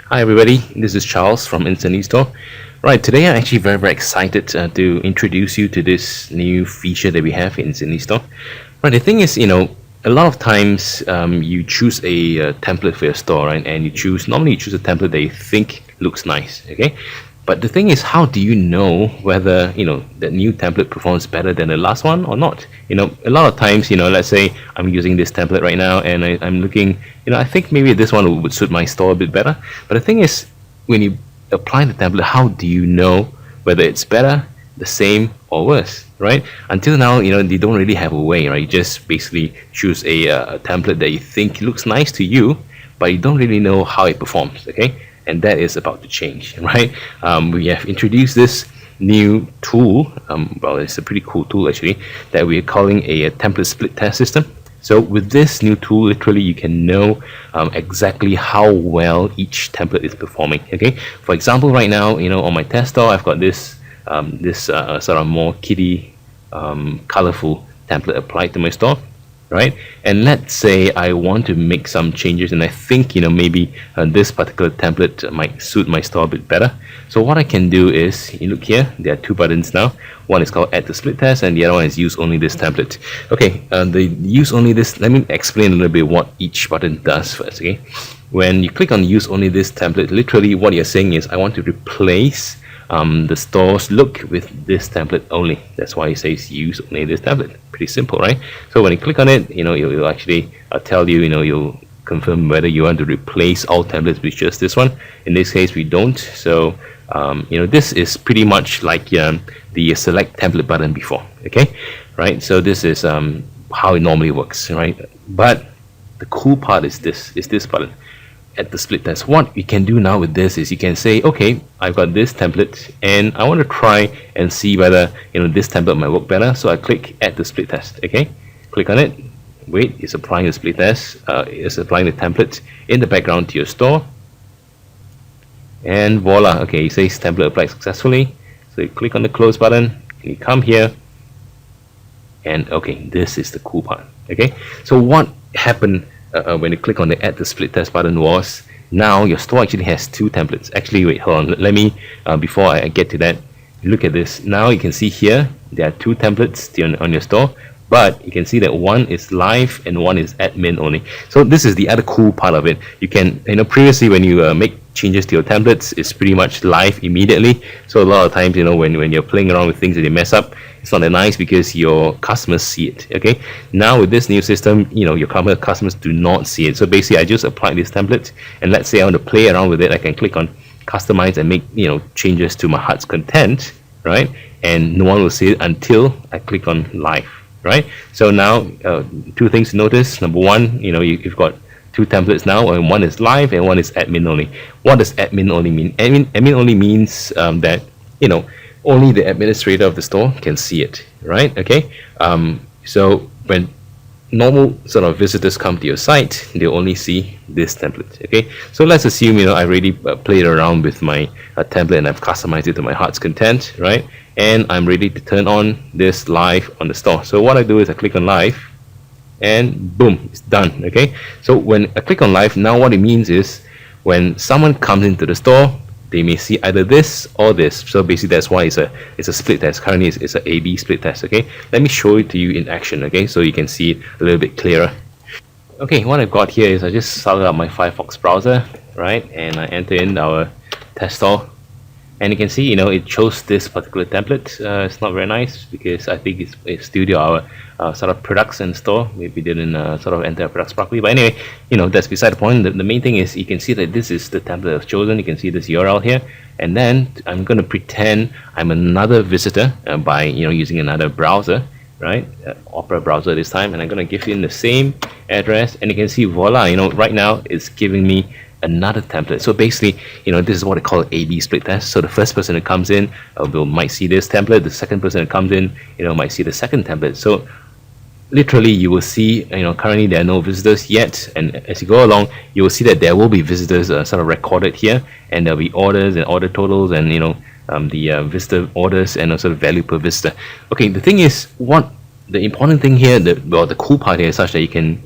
Hi everybody, this is Charles from InstanteStore. Right, today I'm actually very excited to introduce you to this new feature that we have in InstanteStore. Right, the thing is, a lot of times you choose a template for your store, right? And normally you choose a template that you think looks nice, okay? But the thing is, how do you know whether, that new template performs better than the last one or not? A lot of times, let's say I'm using this template right now and I'm looking, I think maybe this one would suit my store a bit better. But the thing is, when you apply the template, how do you know whether it's better, the same, or worse, right? Until now, you don't really have a way, right? You just basically choose a template that you think looks nice to you, but you don't really know how it performs, okay? And that is about to change, right? We have introduced this new tool, well, it's a pretty cool tool actually, that we're calling a template split test system. So with this new tool, literally you can know exactly how well each template is performing, okay? For example, right now, on my test store, I've got this sort of more kiddie, colorful template applied to my store, right? And let's say I want to make some changes and I think maybe this particular template might suit my store a bit better. So what I can do is, you look here, there are two buttons now. One is called add to split test and the other one is use only this template. Okay, the use only this, let me explain a little bit what each button does first, okay? When you click on use only this template, literally what you're saying is I want to replace the store's look with this template only. That's why it says use only this template. Pretty simple, right? So when you click on it, it'll actually tell you, you'll confirm whether you want to replace all templates with just this one. In this case, we don't. So, this is pretty much like the select template button before, okay? Right? So this is how it normally works, right? But the cool part is this button. At the split test, what you can do now with this is you can say, okay, I've got this template and I want to try and see whether this template might work better. So I click add the split test, okay? Click on it, wait, it's applying the split test, it's applying the template in the background to your store, and voila, okay, it says template applied successfully. So you click on the close button and you come here and okay, this is the cool part, okay? So what happened when you click on the add the split test button was now your store actually has two templates. Actually, wait, hold on, let me before I get to that, look at this. Now you can see here there are two templates on your store, but you can see that one is live and one is admin only. So this is the other cool part of it. You can, previously when you make changes to your templates, it's pretty much live immediately. So a lot of times, when you're playing around with things and you mess up, it's not that nice because your customers see it, okay? Now with this new system, your customers do not see it. So basically I just applied this template and let's say I want to play around with it, I can click on customize and make, changes to my heart's content, right? And no one will see it until I click on live, right? So now two things to notice. Number one, you've got two templates now, and one is live and one is admin only. What does admin only mean? Admin only means that only the administrator of the store can see it, right? Okay. So when normal sort of visitors come to your site, they'll only see this template. Okay. So let's assume I already played around with my template and I've customized it to my heart's content, right? And I'm ready to turn on this live on the store. So what I do is I click on live and boom, it's done, okay? So when I click on live, now what it means is when someone comes into the store, they may see either this or this. So basically that's why it's a split test. Currently it's an A/B split test, okay? Let me show it to you in action, okay? So you can see it a little bit clearer. Okay, what I've got here is I just started up my Firefox browser, right? And I enter in our test store. And you can see, it chose this particular template. It's not very nice because I think it's due to our sort of products and store. We didn't sort of enter our products properly. But anyway, that's beside the point. The main thing is you can see that this is the template I've chosen. You can see this URL here. And then I'm going to pretend I'm another visitor by, using another browser, right? Opera browser this time. And I'm going to give in the same address. And you can see, voila, right now it's giving me another template. So basically, this is what I call A/B split test. So the first person that comes in might see this template. The second person that comes in, might see the second template. So literally, you will see, currently there are no visitors yet. And as you go along, you will see that there will be visitors sort of recorded here, and there'll be orders and order totals, and the visitor orders and also the value per visitor. Okay, the thing is, the important thing here, the cool part here is such that you can,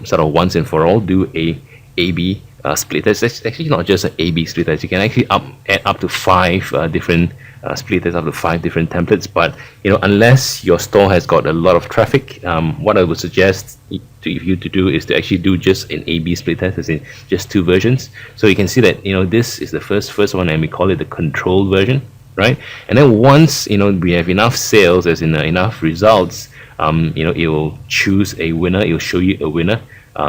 sort of once and for all do a A/B split tests. It's actually not just an A/B split test. You can actually add up to 5 different split tests, up to 5 different templates. But unless your store has got a lot of traffic, what I would suggest you to do is to actually do just an A/B split test, as in just 2 versions. So you can see that this is the first one, and we call it the control version, right? And then once we have enough sales, as in enough results, it will choose a winner. It will show you a winner.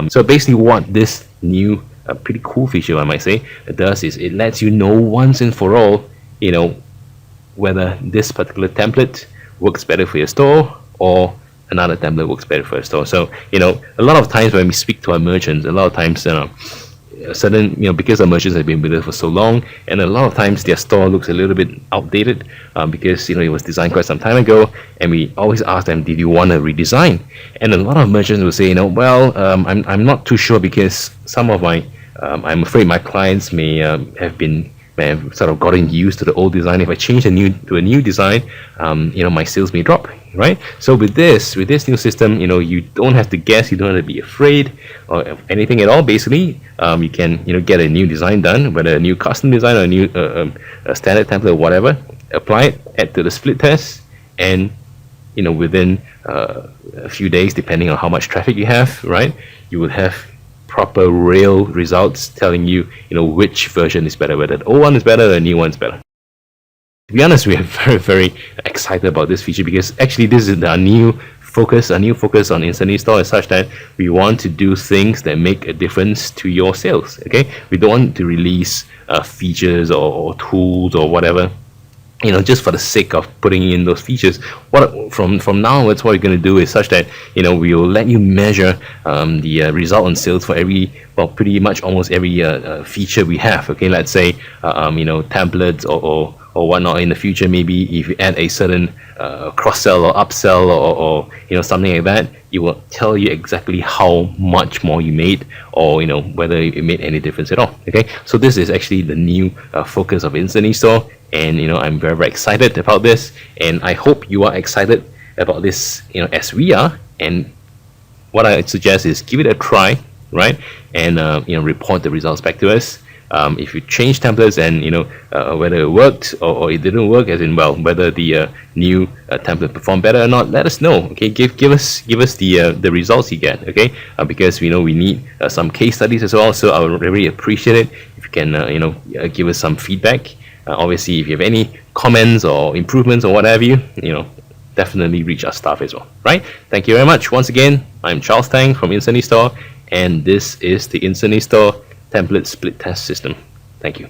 So basically, what this new pretty cool feature, I might say, it does is it lets you know once and for all, whether this particular template works better for your store or another template works better for your store. So a lot of times when we speak to our merchants, a lot of times because our merchants have been with us for so long, and a lot of times their store looks a little bit outdated because it was designed quite some time ago, and we always ask them, did you want to redesign? And a lot of merchants will say, I'm not too sure, because some of my I'm afraid my clients may have sort of gotten used to the old design. If I change to a new design, my sales may drop, right? So with this new system, you don't have to guess, you don't have to be afraid or anything at all. Basically, you can get a new design done, whether a new custom design or a new a standard template or whatever. Apply it, add to the split test, and within a few days, depending on how much traffic you have, right, you will have proper real results telling you which version is better, whether the old one is better or the new one is better. To be honest, we are very, very excited about this feature, because actually this is our new focus on InstanteStore, is such that we want to do things that make a difference to your sales. Okay, we don't want to release features or tools or whatever just for the sake of putting in those features. From now onwards, what we're going to do is such that we will let you measure the result on sales for pretty much almost every feature we have. Okay, let's say templates or whatnot. In the future, maybe if you add a certain cross-sell or upsell or something like that, it will tell you exactly how much more you made, or whether it made any difference at all. Okay, so this is actually the new focus of InstanteStore, and I'm very, very excited about this, and I hope you are excited about this as we are. And what I suggest is give it a try, right? And report the results back to us. If you change templates and whether it worked or it didn't work, as in whether the new template performed better or not, let us know. Okay, give us the results you get. Okay, because we need some case studies as well. So I would really appreciate it if you can give us some feedback. Obviously, if you have any comments or improvements or what have you, definitely reach our staff as well. Right? Thank you very much. Once again, I'm Charles Tang from InstanteStore, and this is the InstanteStore template split test system. Thank you.